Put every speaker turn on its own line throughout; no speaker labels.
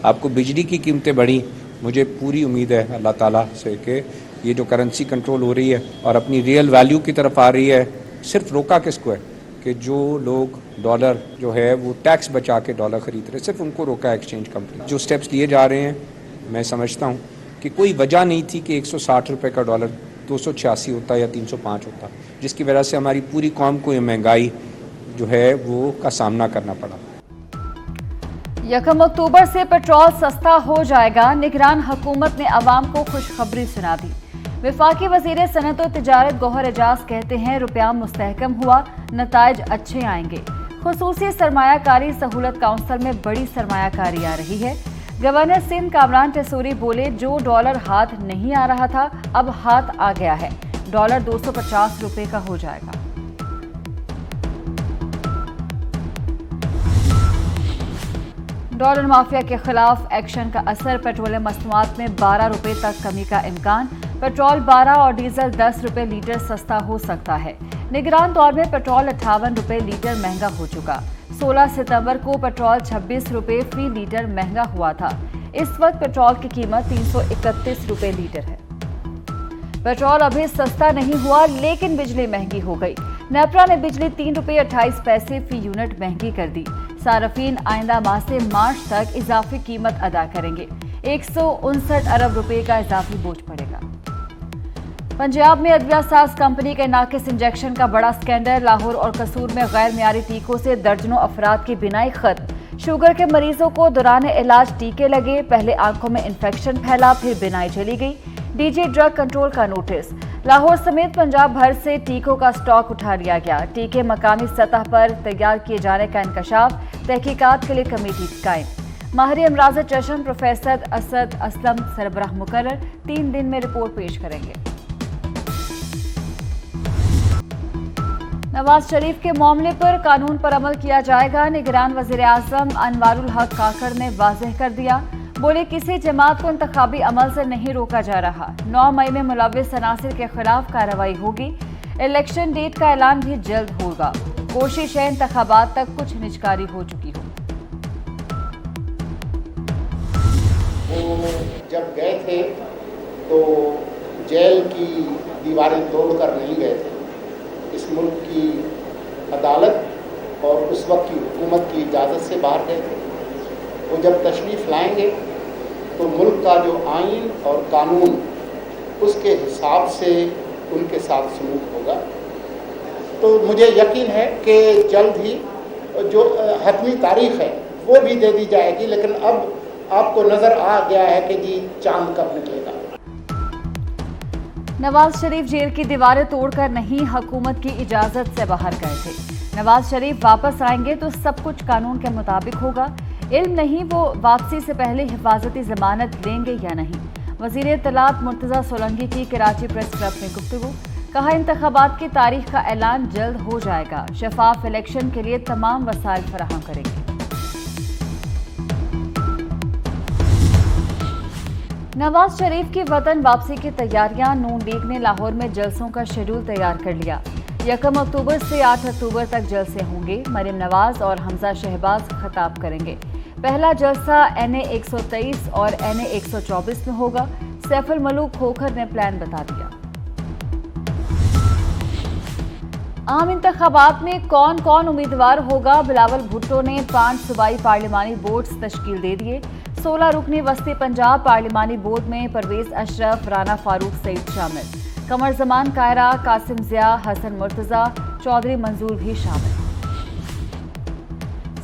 آپ کو بجلی کی قیمتیں بڑھی. مجھے پوری امید ہے اللہ تعالیٰ سے کہ یہ جو کرنسی کنٹرول ہو رہی ہے اور اپنی ریئل ویلیو کی طرف آ رہی ہے. صرف روکا کس کو ہے کہ جو لوگ ڈالر جو ہے وہ ٹیکس بچا کے ڈالر خرید رہے, صرف ان کو روکا ہے ایکسچینج کمپنی. جو سٹیپس لیے جا رہے ہیں میں سمجھتا ہوں کہ کوئی وجہ نہیں تھی کہ 160 روپے کا ڈالر 286 ہوتا یا 305 ہوتا, جس کی وجہ سے ہماری پوری قوم کو یہ مہنگائی جو ہے وہ کا سامنا کرنا پڑا.
1 اکتوبر سے پیٹرول سستا ہو جائے گا. نگران حکومت نے عوام کو خوشخبری سنا دی. وفاقی وزیر صنعت و تجارت گوہر اعجاز کہتے ہیں روپیہ مستحکم ہوا, نتائج اچھے آئیں گے. خصوصی سرمایہ کاری سہولت کونسل میں بڑی سرمایہ کاری آ رہی ہے. گورنر سندھ کامران ٹیسوری بولے جو ڈالر ہاتھ نہیں آ رہا تھا اب ہاتھ آ گیا ہے, ڈالر 250 روپے کا ہو جائے گا. ڈالر مافیا کے خلاف ایکشن کا اثر, پیٹرولیم مصنوعات میں 12 روپے تک کمی کا امکان. پیٹرول 12 اور ڈیزل 10 روپے لیٹر سستا ہو سکتا ہے. نگران دور میں پیٹرول 58 روپے لیٹر مہنگا ہو چکا. 16 ستمبر کو پیٹرول 26 روپے فی لیٹر مہنگا ہوا تھا. اس وقت پیٹرول کی قیمت 331 روپے لیٹر ہے. پیٹرول ابھی سستا نہیں ہوا لیکن بجلی مہنگی ہو گئی. نیپرا نے بجلی 3 روپے 28 پیسے فی یونٹ مہنگی کر دی. صارفین آئندہ ماہ سے مارچ تک اضافی قیمت ادا کریں گے. 159 ارب روپے کا اضافی بوجھ پڑے گا. پنجاب میں ادویہ ساز کمپنی کے ناقص انجیکشن کا بڑا سکینڈل. لاہور اور قصور میں غیر معیاری ٹیکوں سے درجنوں افراد کی بینائی ختم. شوگر کے مریضوں کو دوران علاج ٹیکے لگے, پہلے آنکھوں میں انفیکشن پھیلا پھر بینائی چلی گئی. ڈی جی ڈرگ کنٹرول کا نوٹس. لاہور سمیت پنجاب بھر سے ٹیکوں کا سٹاک اٹھا لیا گیا. ٹیکے مقامی سطح پر تیار کیے جانے کا انکشاف, تحقیقات کے لیے کمیٹی قائم. ماہر امراض چشم پروفیسر اسد اسلم سربراہ مقرر, 3 دن میں رپورٹ پیش کریں گے. نواز شریف کے معاملے پر قانون پر عمل کیا جائے گا. نگران وزیر اعظم انوار الحق کاکڑ نے واضح کر دیا. بولے کسی جماعت کو انتخابی عمل سے نہیں روکا جا رہا. 9 مئی میں ملوث عناصر کے خلاف کارروائی ہوگی. الیکشن ڈیٹ کا اعلان بھی جلد ہوگا. کوشش ہے انتخابات تک کچھ نجکاری ہو چکی ہو.
وہ جب گئے تھے تو جیل کی دیواریں توڑ کر نہیں گئے تھے. اس ملک کی عدالت اور اس وقت کی حکومت کی اجازت سے باہر گئے تھے. وہ جب تشریف لائیں گے تو ملک کا جو آئین اور قانون اس کے حساب سے ان کے ساتھ سلوک ہوگا. تو مجھے یقین ہے کہ جلد ہی جو حتمی تاریخ ہے وہ بھی دے دی جائے گی. لیکن اب آپ کو نظر آ گیا ہے کہ جی چاند کب نکلے گا.
نواز شریف جیل کی دیواریں توڑ کر نہیں, حکومت کی اجازت سے باہر گئے تھے. نواز شریف واپس آئیں گے تو سب کچھ قانون کے مطابق ہوگا. علم نہیں وہ واپسی سے پہلے حفاظتی ضمانت لیں گے یا نہیں. وزیر اطلاعات مرتضیٰ سولنگی کی کراچی پریس کلب میں گفتگو. کہا انتخابات کی تاریخ کا اعلان جلد ہو جائے گا. شفاف الیکشن کے لیے تمام وسائل فراہم کریں گے. نواز شریف کی وطن واپسی کی تیاریاں. نون لیگ نے لاہور میں جلسوں کا شیڈول تیار کر لیا. 1 اکتوبر سے 8 اکتوبر تک جلسے ہوں گے. مریم نواز اور حمزہ شہباز خطاب کریں گے. پہلا جلسہ NA 123 اور NA 124 میں ہوگا. سیف الملوک کھوکھر نے پلان بتا دیا. عام انتخابات میں کون کون امیدوار ہوگا. بلاول بھٹو نے 5 صوبائی پارلیمانی بورڈز تشکیل دے دیے. 16 رکنی وسطی پنجاب پارلیمانی بورڈ میں پرویز اشرف, رانا فاروق سعید شامل. قمر زمان کائرہ, قاسم ضیاء, حسن مرتضیٰ, چودھری منظور بھی شامل.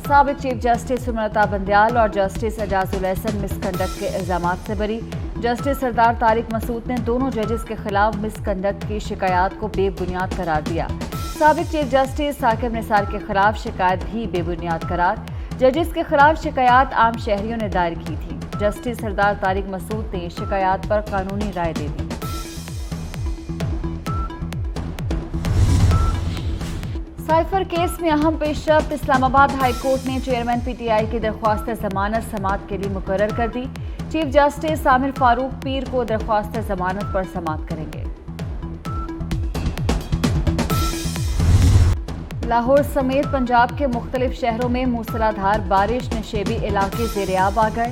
سابق چیف جسٹس سمرتا بندیال اور جسٹس اعجاز الاحسن مس کنڈکٹ کے الزامات سے بری. جسٹس سردار طارق مسعود نے دونوں ججز کے خلاف مس کنڈکٹ کی شکایات کو بے بنیاد قرار دیا. سابق چیف جسٹس ثاقب نثار کے خلاف شکایت بھی بے بنیاد قرار. ججز کے خلاف شکایات عام شہریوں نے دائر کی تھی. جسٹس سردار طارق مسعود نے شکایات پر قانونی رائے دے دی. سائفر کیس میں اہم پیش رفت. اسلام آباد ہائی کورٹ نے چیئرمین PTI کی درخواست ضمانت سماعت کے لیے مقرر کر دی. چیف جسٹس عامر فاروق پیر کو درخواست ضمانت پر سماعت کریں گے. لاہور سمیت پنجاب کے مختلف شہروں میں موسلا دھار بارش. نشیبی علاقے زیر آب آ گئے.